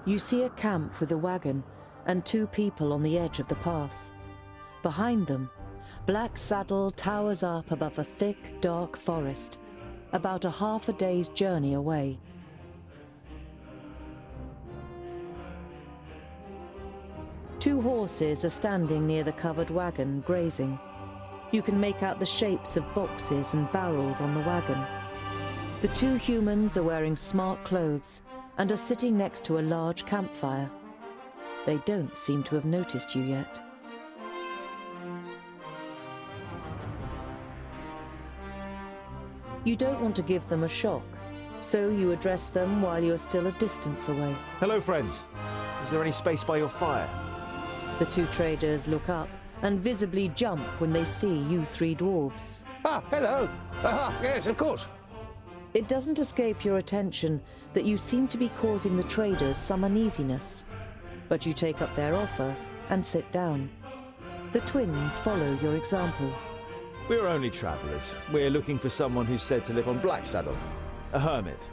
You see a camp with a wagon and 2 people on the edge of the path. Behind them, Black Saddle towers up above a thick, dark forest, about a half a day's journey away. Two horses are standing near the covered wagon, grazing. You can make out the shapes of boxes and barrels on the wagon. The 2 humans are wearing smart clothes and are sitting next to a large campfire. They don't seem to have noticed you yet. You don't want to give them a shock, so you address them while you're still a distance away. Hello, friends. Is there any space by your fire? The 2 traders look up and visibly jump when they see you 3 dwarves. Ah, hello. Yes, of course. It doesn't escape your attention that you seem to be causing the traders some uneasiness, but you take up their offer and sit down. The twins follow your example. We're only travellers. We're looking for someone who's said to live on Black Saddle. A hermit.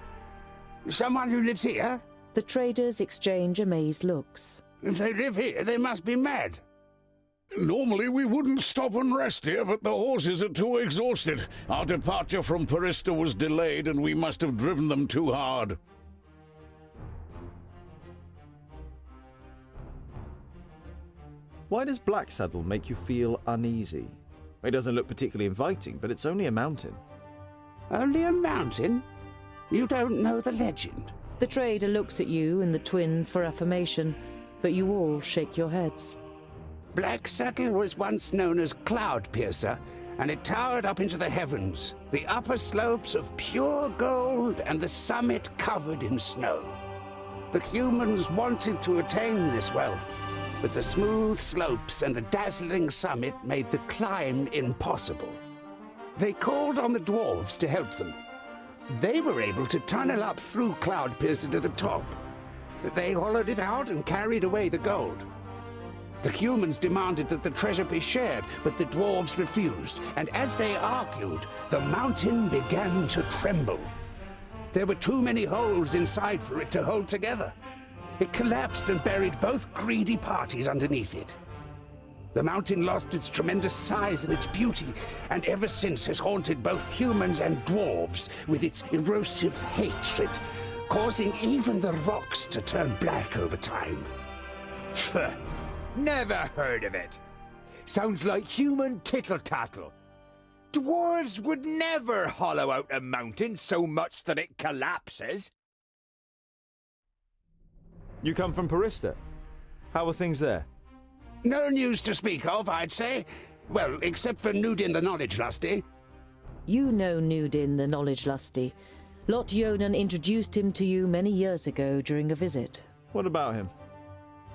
Someone who lives here? The traders exchange amazed looks. If they live here, they must be mad. Normally we wouldn't stop and rest here, but the horses are too exhausted. Our departure from Parista was delayed and we must have driven them too hard. Why does Black Saddle make you feel uneasy? It doesn't look particularly inviting, but it's only a mountain. Only a mountain? You don't know the legend? The trader looks at you and the twins for affirmation, but you all shake your heads. Black Saddle was once known as Cloud Piercer, and it towered up into the heavens, the upper slopes of pure gold and the summit covered in snow. The humans wanted to attain this wealth, but the smooth slopes and the dazzling summit made the climb impossible. They called on the Dwarves to help them. They were able to tunnel up through Cloud Piercer to the top. They hollowed it out and carried away the gold. The humans demanded that the treasure be shared, but the Dwarves refused, and as they argued, the mountain began to tremble. There were too many holes inside for it to hold together. It collapsed and buried both greedy parties underneath it. The mountain lost its tremendous size and its beauty, and ever since has haunted both humans and dwarves with its erosive hatred, causing even the rocks to turn black over time. Never heard of it. Sounds like human tittle-tattle. Dwarves would never hollow out a mountain so much that it collapses. You come from Parista. How are things there? No news to speak of, I'd say. Well, except for Nudin the Knowledge Lusty. You know Nudin the Knowledge Lusty. Lot Yonan introduced him to you many years ago during a visit. What about him?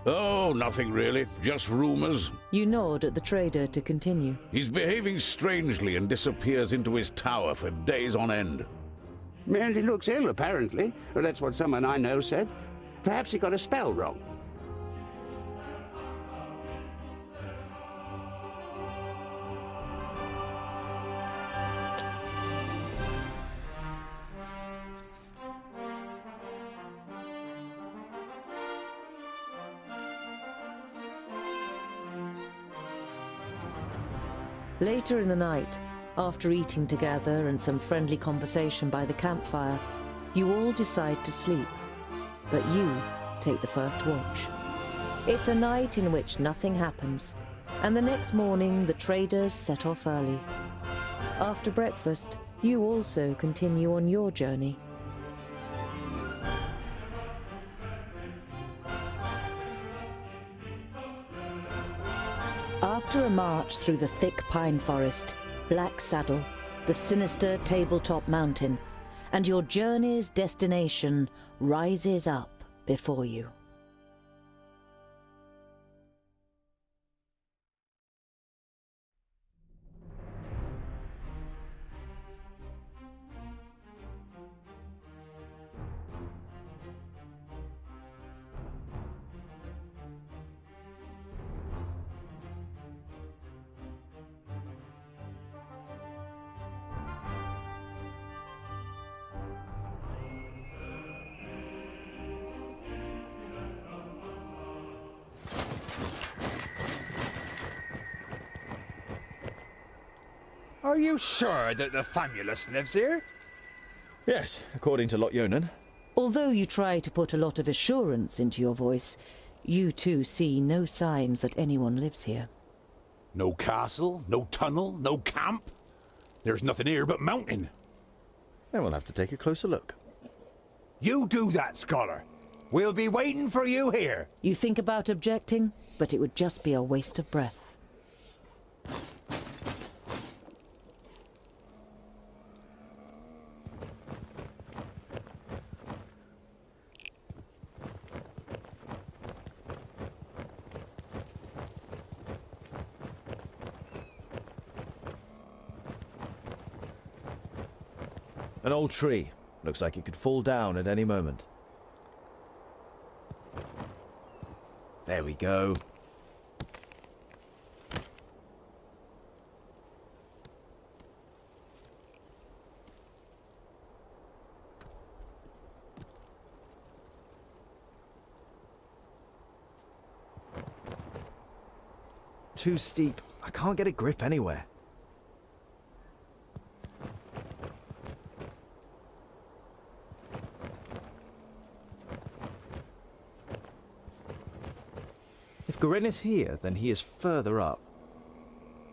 Oh, nothing really. Just rumors. You nod at the trader to continue. He's behaving strangely and disappears into his tower for days on end. Merely looks ill, apparently. Well, that's what someone I know said. Perhaps he got a spell wrong. Later in the night, after eating together and some friendly conversation by the campfire, you all decide to sleep. But you take the first watch. It's a night in which nothing happens, and the next morning the traders set off early. After breakfast, you also continue on your journey. After a march through the thick pine forest, Black Saddle, the sinister tabletop mountain, and your journey's destination rises up before you. Are you sure that the famulus lives here? Yes, according to Lot-Yonan. Although you try to put a lot of assurance into your voice, you too see no signs that anyone lives here. No castle, no tunnel, no camp. There's nothing here but mountain. Then we'll have to take a closer look. You do that, scholar. We'll be waiting for you here. You think about objecting, but it would just be a waste of breath. An old tree. Looks like it could fall down at any moment. There we go. Too steep. I can't get a grip anywhere. If Garen is here, then he is further up.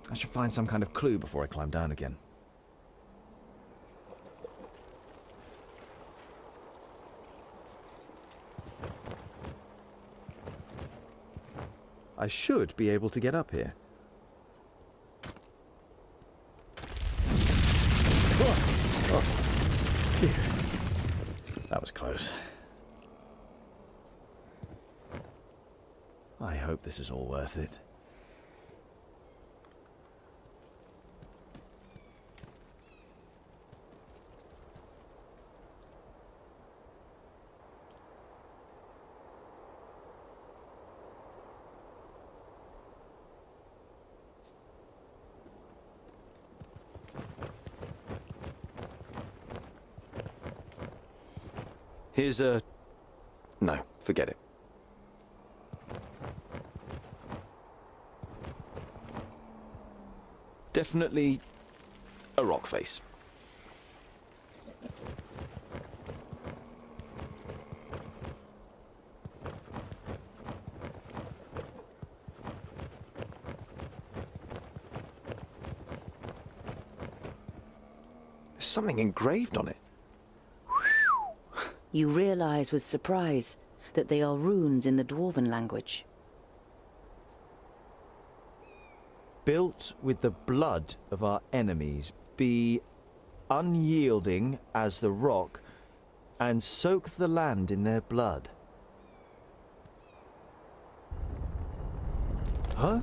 I should find some kind of clue before I climb down again. I should be able to get up here. Oh. Phew. That was close. I hope this is all worth it. Here's a... No, forget it. Definitely a rock face. There's something engraved on it. You realize with surprise that they are runes in the Dwarven language. Built with the blood of our enemies, be unyielding as the rock, and soak the land in their blood. Huh?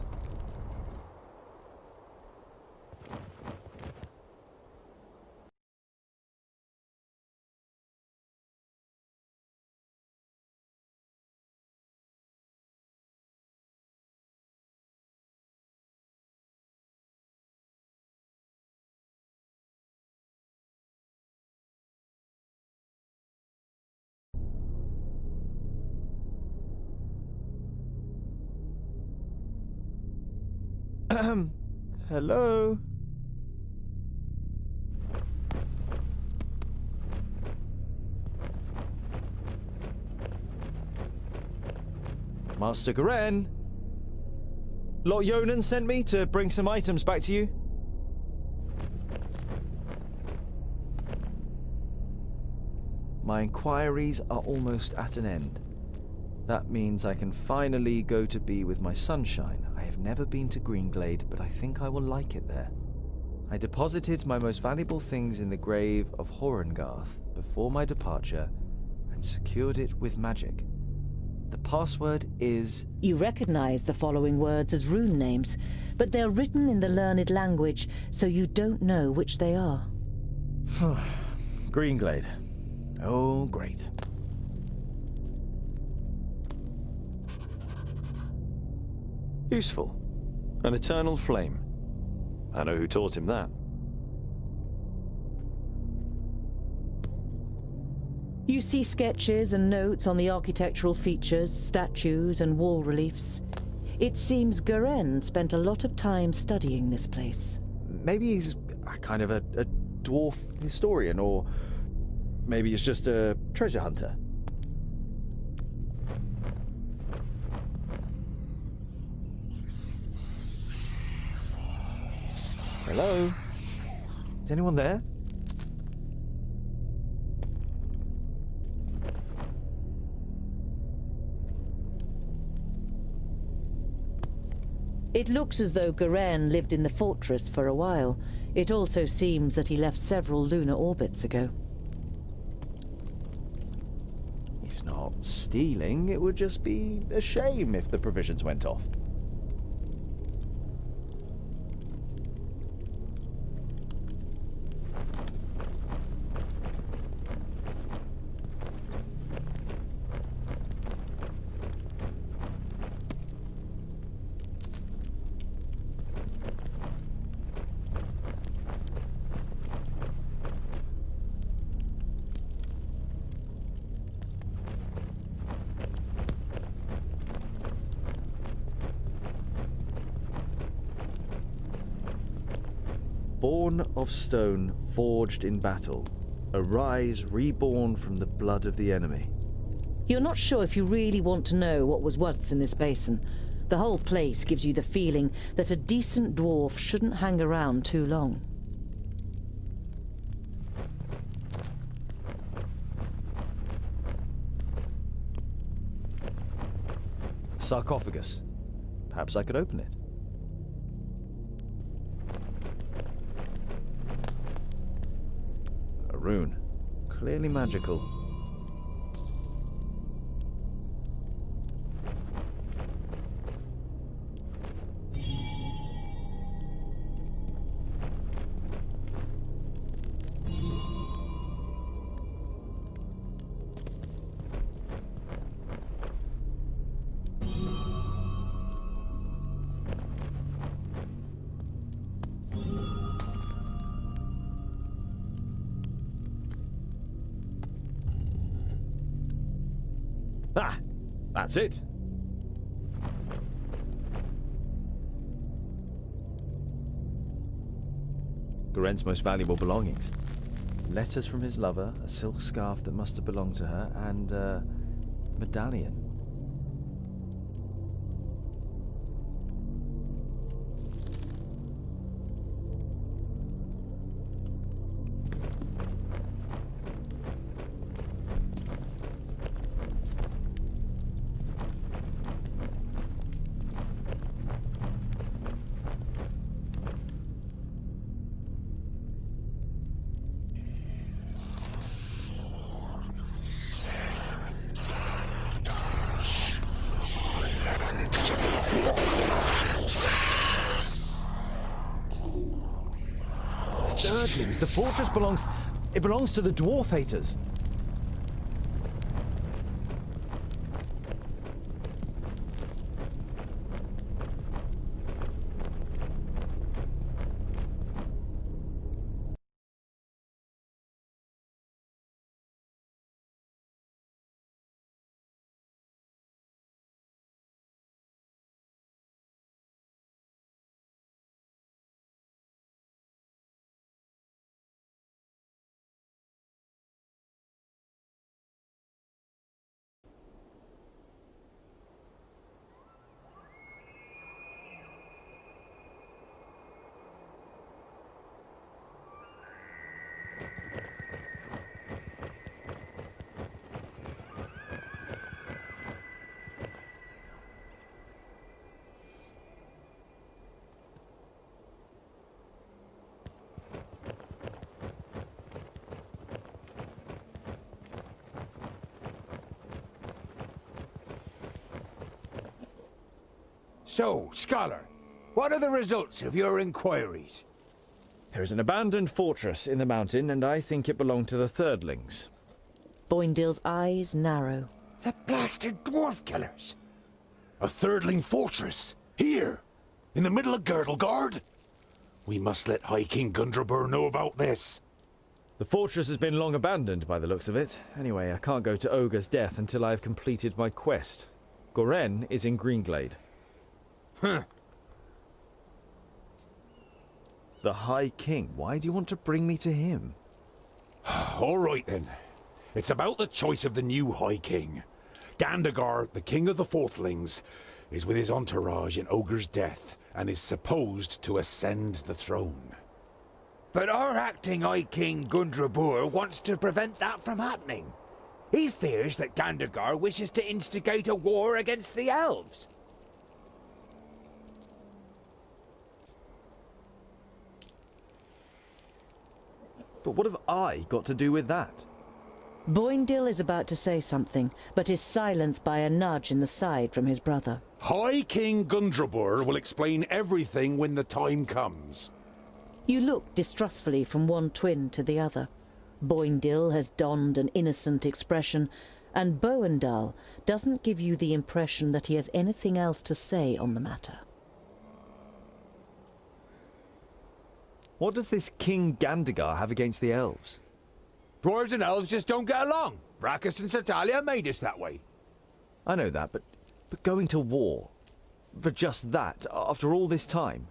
Hello? Master Garen? Lot-Yonan sent me to bring some items back to you. My inquiries are almost at an end. That means I can finally go to be with my sunshine. I have never been to Greenglade, but I think I will like it there. I deposited my most valuable things in the grave of Horengarth before my departure and secured it with magic. The password is... You recognize the following words as rune names, but they're written in the learned language, so you don't know which they are. Greenglade. Oh, great. Useful. An eternal flame. I know who taught him that. You see sketches and notes on the architectural features, statues and wall reliefs. It seems Garen spent a lot of time studying this place. Maybe he's kind of a dwarf historian, or maybe he's just a treasure hunter. Hello? Is anyone there? It looks as though Garen lived in the fortress for a while. It also seems that he left several lunar orbits ago. He's not stealing. It would just be a shame if the provisions went off. Born of stone, forged in battle, arise reborn from the blood of the enemy. You're not sure if you really want to know what was once in this basin. The whole place gives you the feeling that a decent dwarf shouldn't hang around too long. Sarcophagus. Perhaps I could open it. A rune. Clearly magical. Ah! That's it! Garen's most valuable belongings. Letters from his lover, a silk scarf that must have belonged to her, and a medallion. Thirdlings, the fortress belongs to the dwarf haters. So, Scholar, what are the results of your inquiries? There is an abandoned fortress in the mountain, and I think it belonged to the Thirdlings. Boindale's eyes narrow. The blasted dwarf killers! A Thirdling fortress? Here? In the middle of Girdlegard? We must let High King Gundrabur know about this. The fortress has been long abandoned by the looks of it. Anyway, I can't go to Ogre's death until I have completed my quest. Goren is in Greenglade. Huh. The High King? Why do you want to bring me to him? All right then. It's about the choice of the new High King. Gandagar, the king of the Thirdlings, is with his entourage in Ogre's death and is supposed to ascend the throne. But our acting High King Gundrabur wants to prevent that from happening. He fears that Gandagar wishes to instigate a war against the elves. But what have I got to do with that? Boindil is about to say something, but is silenced by a nudge in the side from his brother. High King Gundrabur will explain everything when the time comes. You look distrustfully from one twin to the other. Boindil has donned an innocent expression, and Boendal doesn't give you the impression that he has anything else to say on the matter. What does this King Gandagar have against the elves? Dwarves and elves just don't get along. Brachus and Satalia made us that way. I know that, but going to war for just that after all this time?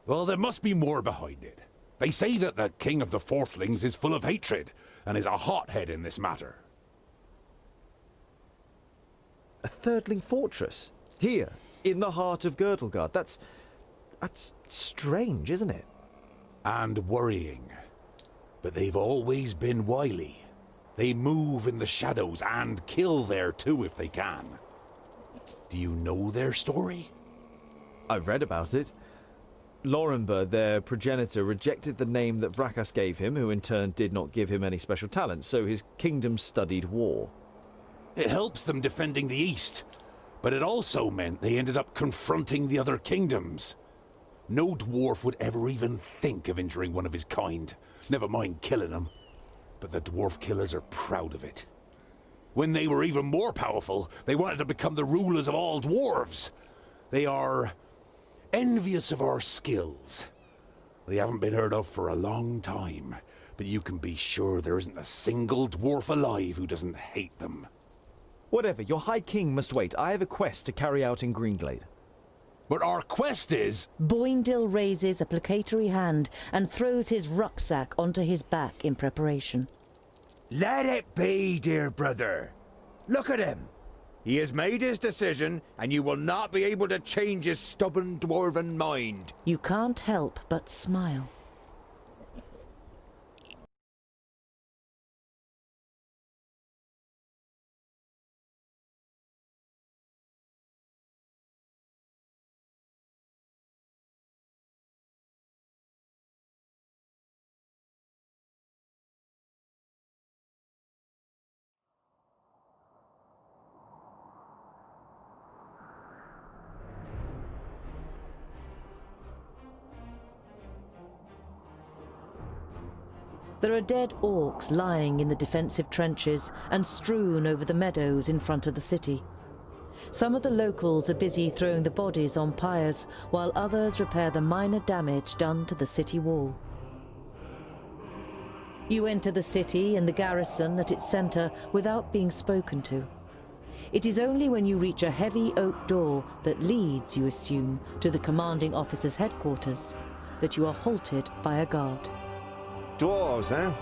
Well, there must be more behind it. They say that the king of the Thirdlings is full of hatred and is a hothead in this matter. A Thirdling fortress? Here, in the heart of Girdlegard? That's strange, isn't it? And worrying. But they've always been wily. They move in the shadows and kill there too if they can. Do you know their story? I've read about it. Lorenberg, their progenitor, rejected the name that Vrachas gave him, who in turn did not give him any special talents, so his kingdom studied war. It helps them defending the East, but it also meant they ended up confronting the other kingdoms. No dwarf would ever even think of injuring one of his kind, never mind killing them. But the dwarf killers are proud of it. When they were even more powerful, they wanted to become the rulers of all dwarves. They are envious of our skills. They haven't been heard of for a long time, but you can be sure there isn't a single dwarf alive who doesn't hate them. Whatever, your High King must wait. I have a quest to carry out in Greenglade. But our quest is... Boindil raises a placatory hand and throws his rucksack onto his back in preparation. Let it be, dear brother. Look at him. He has made his decision, and you will not be able to change his stubborn dwarven mind. You can't help but smile. There are dead orcs lying in the defensive trenches and strewn over the meadows in front of the city. Some of the locals are busy throwing the bodies on pyres, while others repair the minor damage done to the city wall. You enter the city and the garrison at its centre without being spoken to. It is only when you reach a heavy oak door that leads, you assume, to the commanding officer's headquarters, that you are halted by a guard. Dwarves, eh?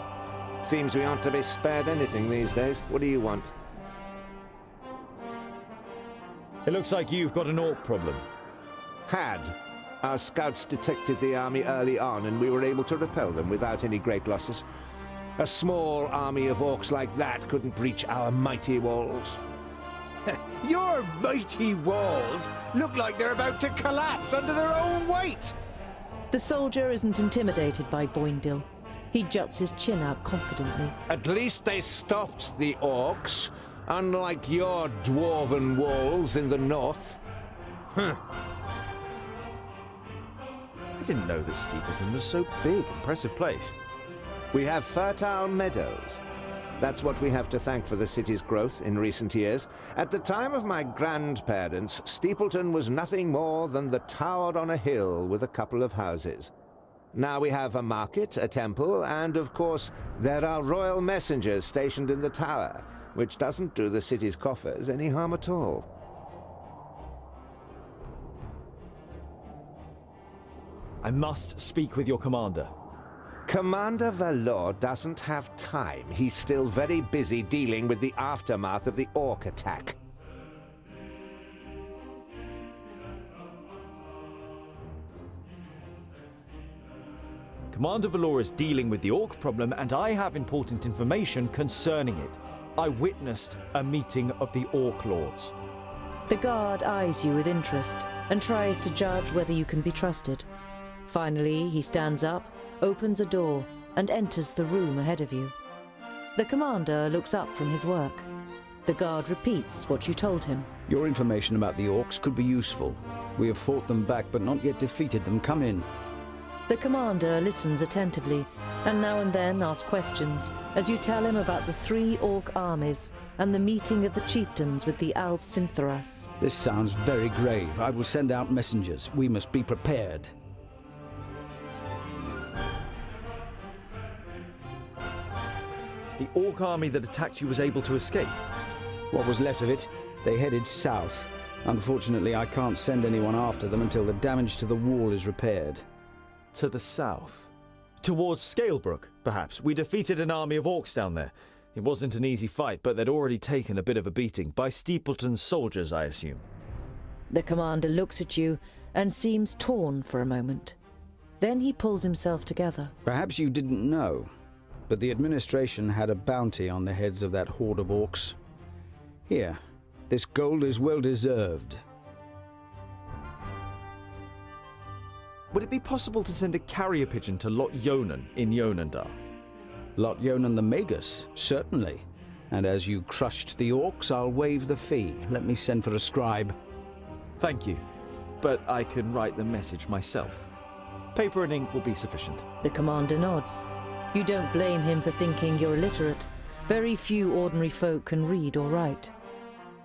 Seems we aren't to be spared anything these days. What do you want? It looks like you've got an orc problem. Had. Our scouts detected the army early on, and we were able to repel them without any great losses. A small army of orcs like that couldn't breach our mighty walls. Your mighty walls look like they're about to collapse under their own weight. The soldier isn't intimidated by Boindil. He juts his chin out confidently. At least they stopped the orcs, unlike your dwarven walls in the north. I didn't know that Steepleton was so big. Impressive place. We have fertile meadows. That's what we have to thank for the city's growth in recent years. At the time of my grandparents, Steepleton was nothing more than the tower on a hill with a couple of houses. Now we have a market, a temple, and of course, there are royal messengers stationed in the tower, which doesn't do the city's coffers any harm at all. I must speak with your commander. Commander Valor doesn't have time. He's still very busy dealing with the aftermath of the orc attack. Commander Valor is dealing with the orc problem, and I have important information concerning it. I witnessed a meeting of the orc lords. The guard eyes you with interest and tries to judge whether you can be trusted. Finally, he stands up, opens a door, and enters the room ahead of you. The commander looks up from his work. The guard repeats what you told him. Your information about the orcs could be useful. We have fought them back, but not yet defeated them. Come in. The commander listens attentively, and now and then asks questions, as you tell him about the 3 orc armies and the meeting of the chieftains with the Al Sintharas. This sounds very grave. I will send out messengers. We must be prepared. The orc army that attacked you was able to escape. What was left of it? They headed south. Unfortunately, I can't send anyone after them until the damage to the wall is repaired. To the south. Towards Scalebrook, perhaps. We defeated an army of orcs down there. It wasn't an easy fight, but they'd already taken a bit of a beating. By Steepleton's soldiers, I assume. The commander looks at you and seems torn for a moment. Then he pulls himself together. Perhaps you didn't know, but the administration had a bounty on the heads of that horde of orcs. Here, this gold is well deserved. Would it be possible to send a carrier pigeon to Lot Yonan in Yonandar? Lot Yonan the Magus, certainly. And as you crushed the orcs, I'll waive the fee. Let me send for a scribe. Thank you, but I can write the message myself. Paper and ink will be sufficient. The commander nods. You don't blame him for thinking you're illiterate. Very few ordinary folk can read or write.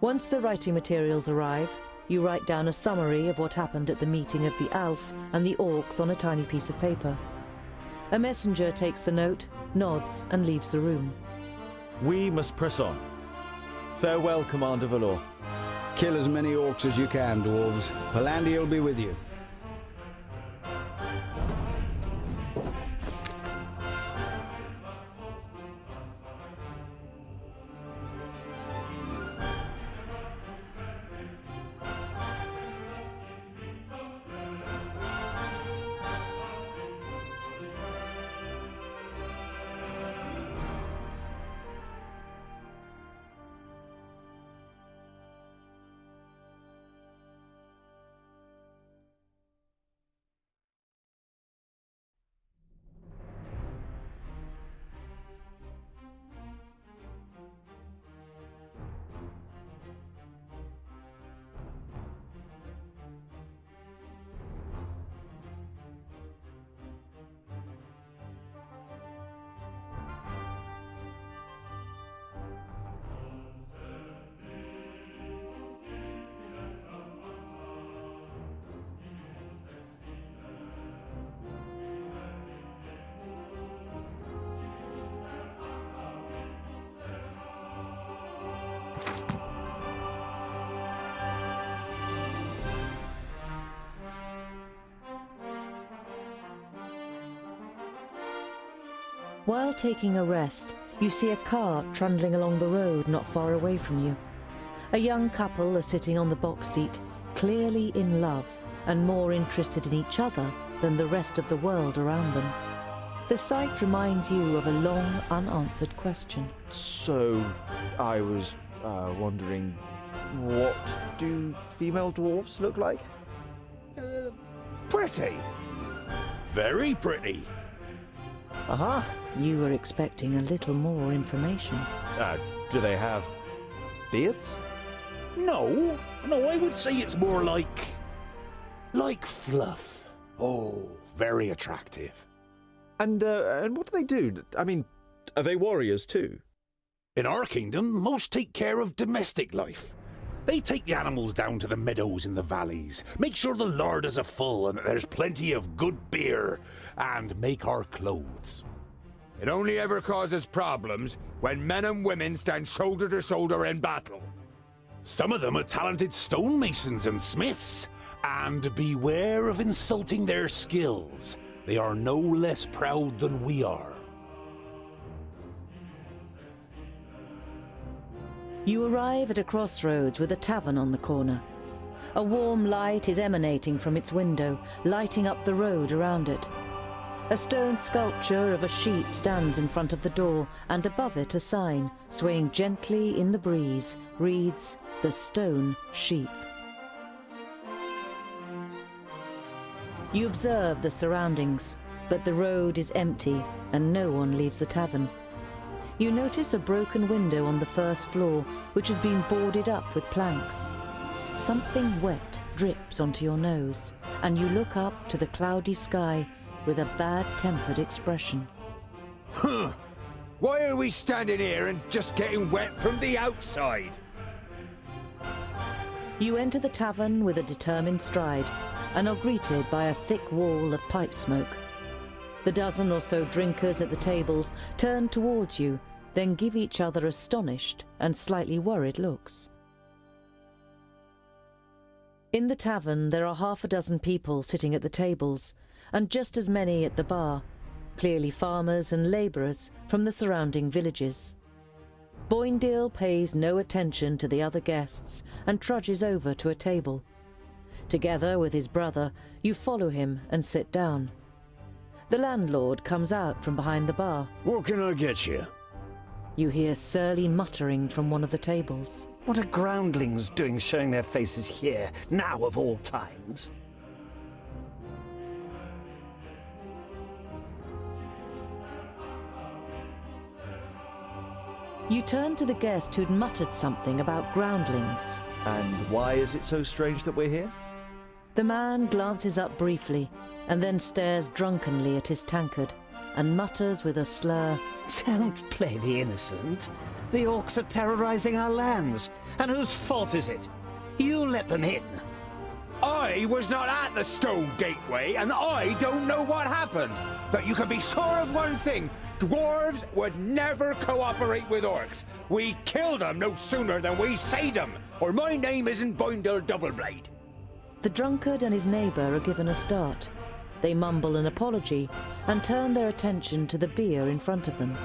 Once the writing materials arrive, you write down a summary of what happened at the meeting of the Alf and the Orcs on a tiny piece of paper. A messenger takes the note, nods, and leaves the room. We must press on. Farewell, Commander Valor. Kill as many orcs as you can, dwarves. Palandir will be with you. While taking a rest, you see a cart trundling along the road not far away from you. A young couple are sitting on the box seat, clearly in love and more interested in each other than the rest of the world around them. The sight reminds you of a long, unanswered question. So, I was wondering, what do female dwarves look like? Pretty. Very pretty. Uh-huh. You were expecting a little more information. Do they have beards? No, I would say it's more like fluff. Oh, very attractive. And what do they do? I mean, are they warriors too? In our kingdom, most take care of domestic life. They take the animals down to the meadows in the valleys, make sure the larders are full and that there's plenty of good beer, and make our clothes. It only ever causes problems when men and women stand shoulder to shoulder in battle. Some of them are talented stonemasons and smiths, And beware of insulting their skills. They are no less proud than we are. You arrive at a crossroads with a tavern on the corner. A warm light is emanating from its window, lighting up the road around it. A stone sculpture of a sheep stands in front of the door, and above it a sign, swaying gently in the breeze, reads, "The Stone Sheep." You observe the surroundings, but the road is empty and no one leaves the tavern. You notice a broken window on the first floor, which has been boarded up with planks. Something wet drips onto your nose, and you look up to the cloudy sky with a bad-tempered expression. Huh! Why are we standing here and just getting wet from the outside? You enter the tavern with a determined stride and are greeted by a thick wall of pipe smoke. The dozen or so drinkers at the tables turn towards you, then give each other astonished and slightly worried looks. In the tavern there are half a dozen people sitting at the tables, and just as many at the bar, clearly farmers and labourers from the surrounding villages. Boindale pays no attention to the other guests and trudges over to a table. Together with his brother, you follow him and sit down. The landlord comes out from behind the bar. What can I get you? You hear surly muttering from one of the tables. What are groundlings doing showing their faces here, now of all times? You turn to the guest who'd muttered something about groundlings. And why is it so strange that we're here? The man glances up briefly and then stares drunkenly at his tankard and mutters with a slur, Don't play the innocent. The orcs are terrorizing our lands. And whose fault is it? You let them in. I was not at the Stone Gateway, and I don't know what happened. But you can be sure of one thing. Dwarves would never cooperate with orcs. We kill them no sooner than we say them, or my name isn't Boindale Doubleblade. The drunkard and his neighbour are given a start. They mumble an apology and turn their attention to the beer in front of them.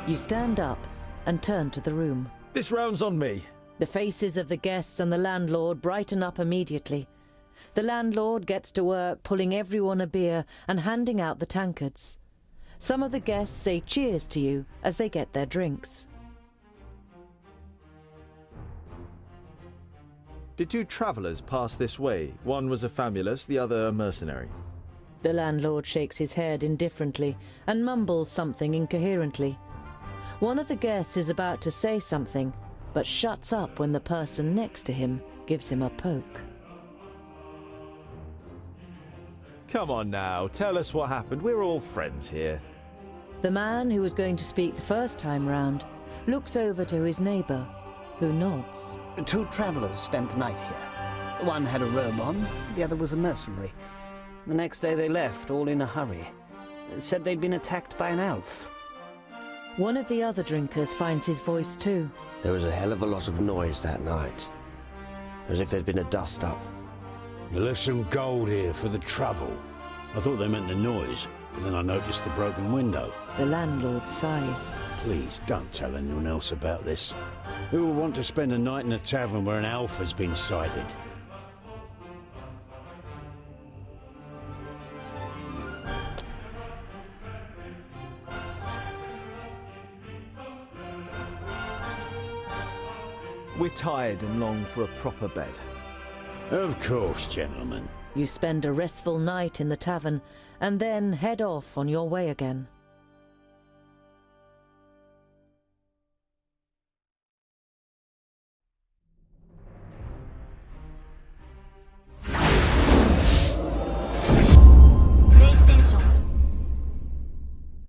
You stand up and turn to the room. This round's on me. The faces of the guests and the landlord brighten up immediately. The landlord gets to work pulling everyone a beer and handing out the tankards. Some of the guests say cheers to you as they get their drinks. Did two travellers pass this way? One was a famulus, the other a mercenary. The landlord shakes his head indifferently and mumbles something incoherently. One of the guests is about to say something, but shuts up when the person next to him gives him a poke. Come on now, tell us what happened. We're all friends here. The man who was going to speak the first time round looks over to his neighbour, who nods. Two travellers spent the night here. One had a robe on, the other was a mercenary. The next day they left, all in a hurry. Said they'd been attacked by an elf. One of the other drinkers finds his voice too. There was a hell of a lot of noise that night. As if there'd been a dust-up. You left some gold here for the trouble. I thought they meant the noise, but then I noticed the broken window. The landlord sighs. Please don't tell anyone else about this. Who will want to spend a night in a tavern where an elf has been sighted? We're tired and long for a proper bed. Of course, gentlemen. You spend a restful night in the tavern and then head off on your way again.